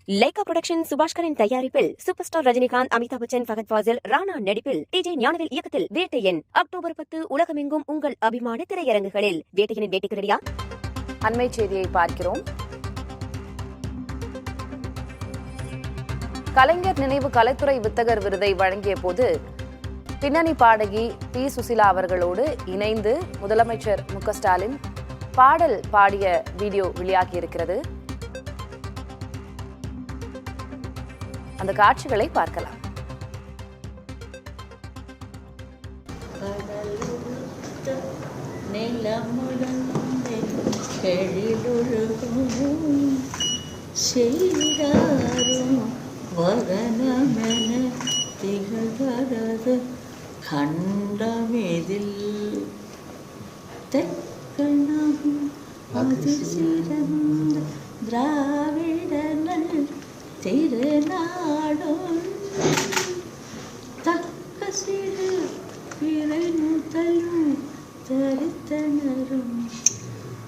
Lyca production சுபாஷ்கரின் தயாரிப்பில் super star Rajinikanth, Amitabh Bachchan, Fahadh Fazil, Rana நடிப்பில் DJ Gnanavel இயக்கத்தில் வேட்டையன் அக்டோபர் 10 உலகமெங்கும் உங்கள் அபிமான திரையரங்குகளில். வேட்டையனின் வேட்டைக்கு ரெடியா? அண்மை செய்தியை பார்க்கிறோம். கலைஞர் நினைவு கலைத்துறை வித்தகர் விருதை வழங்கிய போது பின்னணி பாடகி பி. சுசிலா அவர்களோடு இணைந்து முதலமைச்சர் மு.க.ஸ்டாலின் பாடல் பாடிய வீடியோ வெளியாகியிருக்கிறது. அந்த காட்சிகளை பார்க்கலாம். திகழ்வரது கண்டமேதில் தெற்கணம் அது சிறந்த திராவிடனல் திருநாடும் தக்க சிறு பிறை முதலும் தரித்தனரும்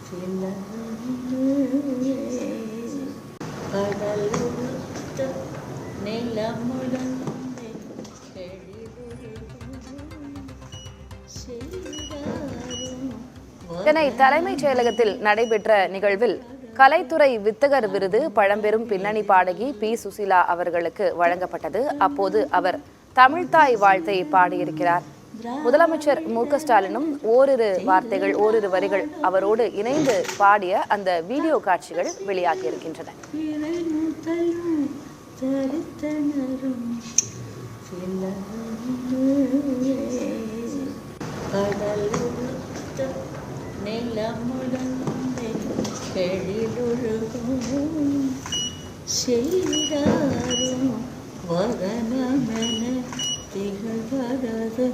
சில கடலுத்த நிலமுடன் சென்னை தலைமைச் செயலகத்தில் நடைபெற்ற நிகழ்வில் கலைத்துறை வித்தகர் விருது பழம்பெரும் பின்னணி பாடகி பி. சுசிலா அவர்களுக்கு வழங்கப்பட்டது. அப்போது அவர் தமிழ்த்தாய் வாழ்த்தை பாடியிருக்கிறார். முதலமைச்சர் மு.க.ஸ்டாலினும் ஓரிரு வார்த்தைகள், ஓரிரு வரிகள் அவரோடு இணைந்து பாடிய அந்த வீடியோ காட்சிகள் வெளியாகியிருக்கின்றன. நிலமுடன் கெழிலொழுகும் செய்தாரும் வதனமென திகழ்வரது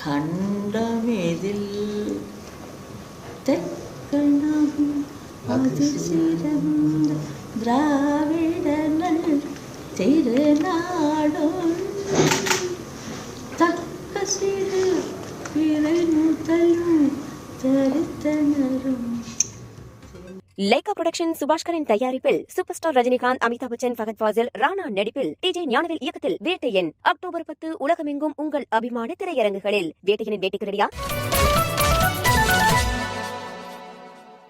கண்டமேதில் தெற்கணம் அது சிறந்த திராவிடனல் திருநாடும் தக்க சிறு பிறை முதலும் தரித்தனரும். லைகா புரொடக்ஷன் சுபாஷ்கரின் தயாரிப்பில் சூப்பர் ஸ்டார் ரஜினிகாந்த், அமிதாப் பச்சன், ஃபகத் ஃபாசில், ராணா நடிப்பில் டிஜே ஞானவேல் இயக்கத்தில் வேட்டையன் அக்டோபர் 10 உலகமெங்கும் உங்கள் அபிமான திரையரங்குகளில். வேட்டையனின் வேட்டைக்கு ரெடியா?